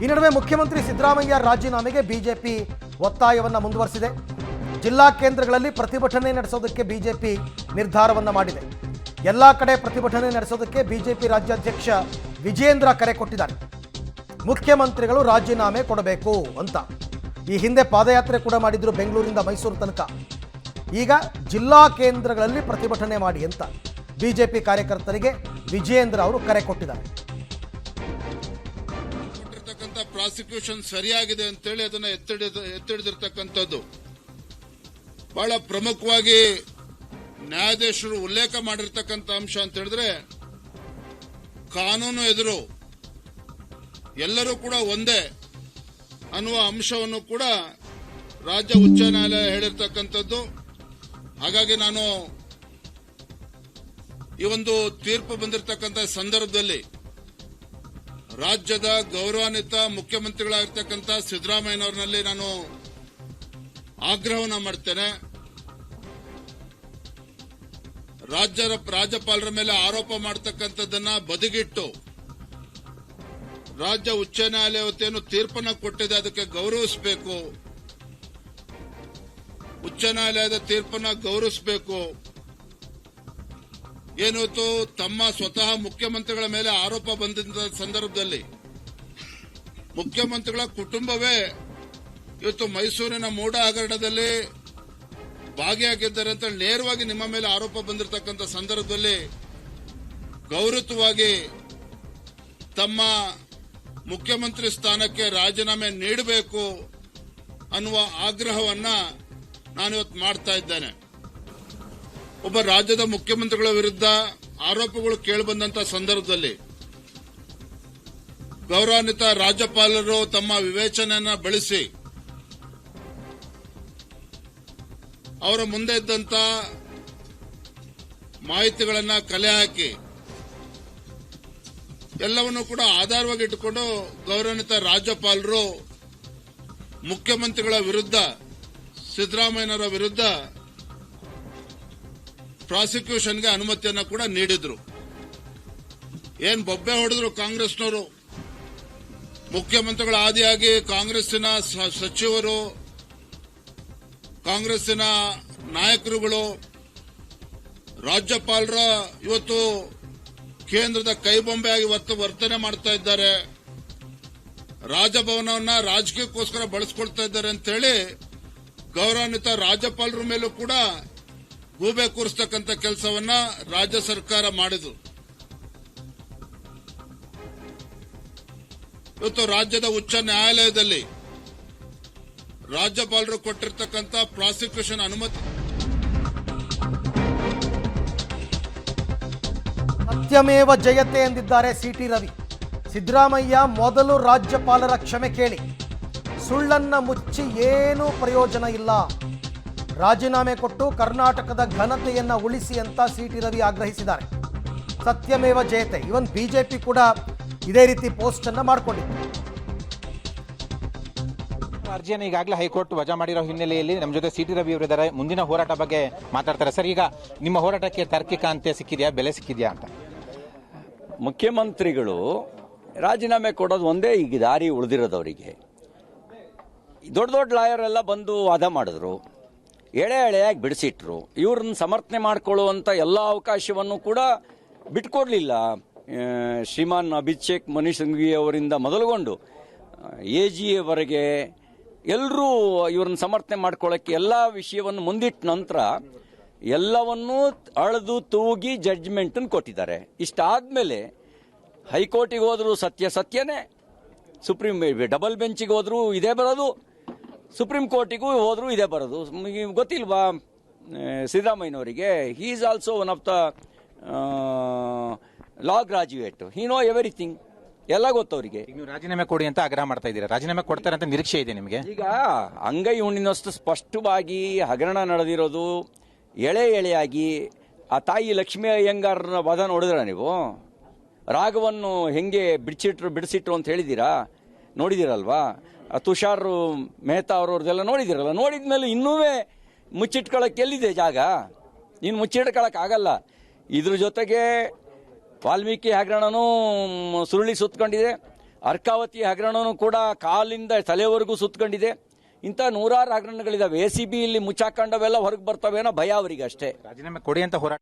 ಈ ನಡುವೆ ಮುಖ್ಯಮಂತ್ರಿ ಸಿದ್ದರಾಮಯ್ಯ ರಾಜೀನಾಮೆಗೆ ಬಿಜೆಪಿ ಒತ್ತಾಯವನ್ನು ಮುಂದುವರೆಸಿದೆ. ಜಿಲ್ಲಾ ಕೇಂದ್ರಗಳಲ್ಲಿ ಪ್ರತಿಭಟನೆ ನಡೆಸೋದಕ್ಕೆ ಬಿಜೆಪಿ ನಿರ್ಧಾರವನ್ನು ಮಾಡಿದೆ. ಎಲ್ಲ ಕಡೆ ಪ್ರತಿಭಟನೆ ನಡೆಸೋದಕ್ಕೆ ಬಿಜೆಪಿ ರಾಜ್ಯಾಧ್ಯಕ್ಷ ವಿಜೇಂದ್ರ ಕರೆ ಕೊಟ್ಟಿದ್ದಾರೆ. ಮುಖ್ಯಮಂತ್ರಿಗಳು ರಾಜೀನಾಮೆ ಕೊಡಬೇಕು ಅಂತ. ಈ ಹಿಂದೆ ಪಾದಯಾತ್ರೆ ಕೂಡ ಮಾಡಿದ್ರು ಬೆಂಗಳೂರಿಂದ ಮೈಸೂರು ತನಕ. ಈಗ ಜಿಲ್ಲಾ ಕೇಂದ್ರಗಳಲ್ಲಿ ಪ್ರತಿಭಟನೆ ಮಾಡಿ ಅಂತ ಬಿಜೆಪಿ ಕಾರ್ಯಕರ್ತರಿಗೆ ವಿಜೇಂದ್ರ ಅವರು ಕರೆ ಕೊಟ್ಟಿದ್ದಾರೆ. ಪ್ರಾಸಿಕ್ಯೂಷನ್ ಸರಿಯಾಗಿದೆ ಅಂತೇಳಿ ಅದನ್ನ ಎತ್ತಿಡಿದಿರ್ತಕ್ಕಂಥದ್ದು ಬಹಳ ಪ್ರಮುಖವಾಗಿ ನ್ಯಾಯಾಧೀಶರು ಉಲ್ಲೇಖ ಮಾಡಿರ್ತಕ್ಕಂಥ ಅಂಶ ಅಂತ ಹೇಳಿದ್ರೆ, ಕಾನೂನು ಎದುರು ಎಲ್ಲರೂ ಕೂಡ ಒಂದೇ ಅನ್ನುವ ಅಂಶವನ್ನು ಕೂಡ ರಾಜ್ಯ ಉಚ್ಚ ನ್ಯಾಯಾಲಯ ಹೇಳಿರ್ತಕ್ಕಂಥದ್ದು. ಹಾಗಾಗಿ ನಾನು ಈ ಒಂದು ತೀರ್ಪು ಬಂದಿರತಕ್ಕಂಥ ಸಂದರ್ಭದಲ್ಲಿ ರಾಜ್ಯದ ಗೌರವಾನ್ವಿತ ಮುಖ್ಯಮಂತ್ರಿಗಳಾಗಿರ್ತಕ್ಕಂಥ ಸಿದ್ದರಾಮಯ್ಯನವರಲ್ಲಿ ನಾನು ಆಗ್ರಹವನ್ನು ಮಾಡ್ತೇನೆ. ರಾಜ್ಯಪಾಲರ ಮೇಲೆ ಆರೋಪ ಮಾಡತಕ್ಕಂಥದ್ದನ್ನ ಬದಿಗಿಟ್ಟು ರಾಜ್ಯ ಉಚ್ಚ ನ್ಯಾಯಾಲಯ ಇವತ್ತೇನು ತೀರ್ಪನ್ನು ಕೊಟ್ಟಿದೆ ಅದಕ್ಕೆ ಗೌರವಿಸಬೇಕು. ಉಚ್ಚ ನ್ಯಾಯಾಲಯದ ತೀರ್ಪನ್ನು ಗೌರವಿಸಬೇಕು. ಏನಿವತ್ತು ತಮ್ಮ ಸ್ವತಃ ಮುಖ್ಯಮಂತ್ರಿಗಳ ಮೇಲೆ ಆರೋಪ ಬಂದ ಸಂದರ್ಭದಲ್ಲಿ ಮುಖ್ಯಮಂತ್ರಿಗಳ ಕುಟುಂಬವೇ ಇವತ್ತು ಮೈಸೂರಿನ ಮೂಡ ಹಗರಣದಲ್ಲಿ ಭಾಗಿಯಾಗಿದ್ದಾರೆ ಅಂತ ನೇರವಾಗಿ ನಿಮ್ಮ ಮೇಲೆ ಆರೋಪ ಬಂದಿರತಕ್ಕಂಥ ಸಂದರ್ಭದಲ್ಲಿ ಗೌರವವಾಗಿ ತಮ್ಮ ಮುಖ್ಯಮಂತ್ರಿ ಸ್ಥಾನಕ್ಕೆ ರಾಜೀನಾಮೆ ನೀಡಬೇಕು ಅನ್ನುವ ಆಗ್ರಹವನ್ನ ನಾನಿವತ್ತು ಮಾಡ್ತಾ ಇದ್ದೇನೆ. ಒಬ್ಬ ರಾಜ್ಯದ ಮುಖ್ಯಮಂತ್ರಿಗಳ ವಿರುದ್ಧ ಆರೋಪಗಳು ಕೇಳಿಬಂದಂತ ಸಂದರ್ಭದಲ್ಲಿ ಗೌರವಾನ್ವಿತ ರಾಜ್ಯಪಾಲರು ತಮ್ಮ ವಿವೇಚನೆಯನ್ನ ಬಳಸಿ ಅವರ ಮುಂದೆ ಇದ್ದಂತ ಮಾಹಿತಿಗಳನ್ನ ಕಲೆ ಹಾಕಿ ಎಲ್ಲವನ್ನೂ ಕೂಡ ಆಧಾರವಾಗಿ ಇಟ್ಟುಕೊಂಡು ಗೌರವಾನ್ವಿತ ರಾಜ್ಯಪಾಲರು ಮುಖ್ಯಮಂತ್ರಿಗಳ ವಿರುದ್ಧ, ಸಿದ್ದರಾಮಯ್ಯನವರ ವಿರುದ್ಧ ಪ್ರಾಸಿಕ್ಯೂಷನ್ಗೆ ಅನುಮತಿಯನ್ನ ಕೂಡ ನೀಡಿದ್ರು. ಏನ್ ಬೊಬ್ಬೆ ಹೊಡೆದ್ರು ಕಾಂಗ್ರೆಸ್ನವರು. ಮುಖ್ಯಮಂತ್ರಿಗಳ ಆದಿಯಾಗಿ ಕಾಂಗ್ರೆಸ್ಸಿನ ಸಚಿವರು, ಕಾಂಗ್ರೆಸ್ಸಿನ ನಾಯಕರುಗಳು, ರಾಜ್ಯಪಾಲರ ಇವತ್ತು ಕೇಂದ್ರದ ಕೈಬೊಂಬೆಯಾಗಿ ವರ್ತನೆ ಮಾಡ್ತಾ ಇದ್ದಾರೆ. ರಾಜಭವನವನ್ನ ರಾಜಕೀಯಕ್ಕೋಸ್ಕರ ಬಳಸ್ಕೊಳ್ತಾ ಇದ್ದಾರೆ ಅಂತ ಹೇಳಿ ಗೌರವಾನ್ವಿತ ರಾಜ್ಯಪಾಲರ ಮೇಲೂ ಕೂಡ ಗೂಬೆ ಕೂರಿಸ್ತಕ್ಕಂಥ ಕೆಲಸವನ್ನ ರಾಜ್ಯ ಸರ್ಕಾರ ಮಾಡಿದ್ರು. ಇವತ್ತು ರಾಜ್ಯದ ಉಚ್ಚ ನ್ಯಾಯಾಲಯದಲ್ಲಿ ರಾಜ್ಯಪಾಲರು ಕೊಟ್ಟಿರ್ತಕ್ಕಂಥ ಪ್ರಾಸಿಕ್ಯೂಷನ್ ಅನುಮತಿ ಸತ್ಯಮೇವ ಜಯತೆ ಎಂದಿದ್ದಾರೆ ಸಿಟಿ ರವಿ. ಸಿದ್ದರಾಮಯ್ಯ ಮೊದಲು ರಾಜ್ಯಪಾಲರ ಕ್ಷಮೆ ಕೇಳಿ, ಸುಳ್ಳನ್ನ ಮುಚ್ಚಿ ಏನೂ ಪ್ರಯೋಜನ ಇಲ್ಲ, ರಾಜೀನಾಮೆ ಕೊಟ್ಟು ಕರ್ನಾಟಕದ ಘನತೆಯನ್ನ ಉಳಿಸಿ ಅಂತ ಸಿಟಿ ರವಿ ಆಗ್ರಹಿಸಿದ್ದಾರೆ. ಸತ್ಯಮೇವ ಜಯತೆ. ಇವನ್ ಬಿಜೆಪಿ ಕೂಡ ಇದೇ ರೀತಿ ಪೋಸ್ಟ್ ಅನ್ನ ಮಾಡಿಕೊಂಡಿತ್ತು. ಅರ್ಜಿಯನ್ನು ಈಗಾಗಲೇ ಹೈಕೋರ್ಟ್ ವಜಾ ಮಾಡಿರೋ ಹಿನ್ನೆಲೆಯಲ್ಲಿ ನಮ್ಮ ಜೊತೆ ಸಿಟಿ ರವಿ ಅವರಿದ್ದಾರೆ. ಮುಂದಿನ ಹೋರಾಟ ಬಗ್ಗೆ ಮಾತಾಡ್ತಾರೆ. ಸರ್, ಈಗ ನಿಮ್ಮ ಹೋರಾಟಕ್ಕೆ ತಾರ್ಕಿಕ ಅಂತ್ಯ ಸಿಕ್ಕಿದೆಯಾ, ಬೆಲೆ ಸಿಕ್ಕಿದೆಯಾ ಅಂತ? ಮುಖ್ಯಮಂತ್ರಿಗಳು ರಾಜೀನಾಮೆ ಕೊಡೋದು ಒಂದೇ ಈಗ ದಾರಿ ಉಳಿದಿರೋದವರಿಗೆ. ದೊಡ್ಡ ದೊಡ್ಡ ಲಾಯರ್ ಎಲ್ಲ ಬಂದು ವಾದ ಮಾಡಿದ್ರು, ಎಳೆಯಾಗಿ ಬಿಡಿಸಿಟ್ರು. ಇವ್ರನ್ನ ಸಮರ್ಥನೆ ಮಾಡಿಕೊಳ್ಳುವಂಥ ಎಲ್ಲ ಅವಕಾಶವನ್ನು ಕೂಡ ಬಿಟ್ಕೊಡ್ಲಿಲ್ಲ. ಶ್ರೀಮಾನ್ ಅಭಿಷೇಕ್ ಮನು ಸಿಂಘ್ವಿ ಅವರಿಂದ ಮೊದಲುಗೊಂಡು AG ವರೆಗೆ ಎಲ್ಲರೂ ಇವ್ರನ್ನ ಸಮರ್ಥನೆ ಮಾಡ್ಕೊಳ್ಳೋಕ್ಕೆ ಎಲ್ಲ ವಿಷಯವನ್ನು ಮುಂದಿಟ್ಟ ನಂತರ ಎಲ್ಲವನ್ನೂ ಅಳೆದು ತೂಗಿ ಜಡ್ಜ್ಮೆಂಟನ್ನು ಕೊಟ್ಟಿದ್ದಾರೆ. ಇಷ್ಟಾದ್ಮೇಲೆ ಹೈಕೋರ್ಟಿಗೆ ಹೋದ್ರು ಸತ್ಯನೇ, ಸುಪ್ರೀಂ ಡಬಲ್ ಬೆಂಚಿಗೆ ಹೋದ್ರು ಇದೇ ಬರೋದು, ಸುಪ್ರೀಂ ಕೋರ್ಟಿಗೂ ಹೋದ್ರು ಇದೇ ಬರೋದು. ಗೊತ್ತಿಲ್ವಾ ಸಿದ್ದರಾಮಯ್ಯನವರಿಗೆ? He is also one of the law graduate. He know everything. ಎಲ್ಲ ಗೊತ್ತವರಿಗೆ. ನೀವು ರಾಜೀನಾಮೆ ಕೊಡಿ ಅಂತ ಆಗ್ರಹ ಮಾಡ್ತಾ ಇದ್ದೀರಾ. ರಾಜೀನಾಮೆ ಕೊಡ್ತಾರೆ ಅಂತ ನಿರೀಕ್ಷೆ ಇದೆ ನಿಮಗೆ? ಈಗ ಅಂಗೈ ಹುಣ್ಣಿನಷ್ಟು ಸ್ಪಷ್ಟವಾಗಿ ಹಗರಣ ನಡೆದಿರೋದು ಎಳೆಯಾಗಿ. ಆ ತಾಯಿ ಲಕ್ಷ್ಮೀ ಅಯ್ಯಂಗಾರನ ವಧ ನೋಡಿದ್ರ ನೀವು? ರಾಗವನ್ನು ಹೆಂಗೆ ಬಿಡಿಸಿಟ್ರು ಅಂತ ಹೇಳಿದ್ದೀರಾ? ನೋಡಿದಿರಲ್ವಾ? ತುಷಾರ್ ಮೆಹ್ತಾ ಅವ್ರವ್ರದೆಲ್ಲ ನೋಡಿದಿರಲ್ಲ. ನೋಡಿದ್ಮೇಲೆ ಇನ್ನೂ ಮುಚ್ಚಿಟ್ಕೊಳ್ಳೋಕೆ ಎಲ್ಲಿದೆ ಜಾಗ? ನೀನು ಮುಚ್ಚಿಟ್ಕೊಳ್ಳೋಕ್ಕಾಗಲ್ಲ. ಇದ್ರ ಜೊತೆಗೆ ವಾಲ್ಮೀಕಿ ಹಗರಣನೂ ಸುರುಳಿ ಸುತ್ತಕೊಂಡಿದೆ. ಅರ್ಕಾವತಿ ಹಗರಣನೂ ಕೂಡ ಕಾಲಿಂದ ತಲೆವರೆಗೂ ಸುತ್ತಕೊಂಡಿದೆ. ಇಂಥ ನೂರಾರು ಹಗರಣಗಳಿದಾವೆ. ACB ಇಲ್ಲಿ ಮುಚ್ಚಾಕೊಂಡವೆಲ್ಲ ಹೊರಗೆ ಬರ್ತವೆ ಅನ್ನೋ ಭಯ ಅವರಿಗೆ ಅಷ್ಟೇ. ರಾಜೀನಾಮೆ ಕೊಡಿ ಅಂತ ಹೋರಾಟ